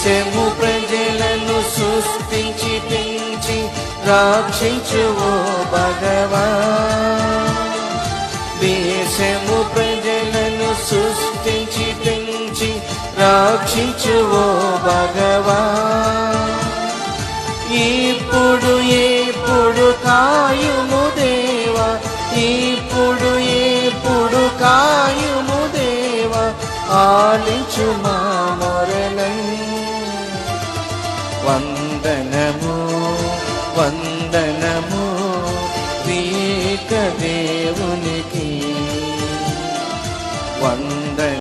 దేశము ప్రజలను సృష్టించి పెంచి రక్షించువో భగవా. దేశము ప్రజలను సృష్టించి పెంచి రక్షించువో భగవా. ఇప్పుడు ఎప్పుడు కాయుము దేవా, ఇప్పుడు కాయుము దేవా, ఆలించు మా మొర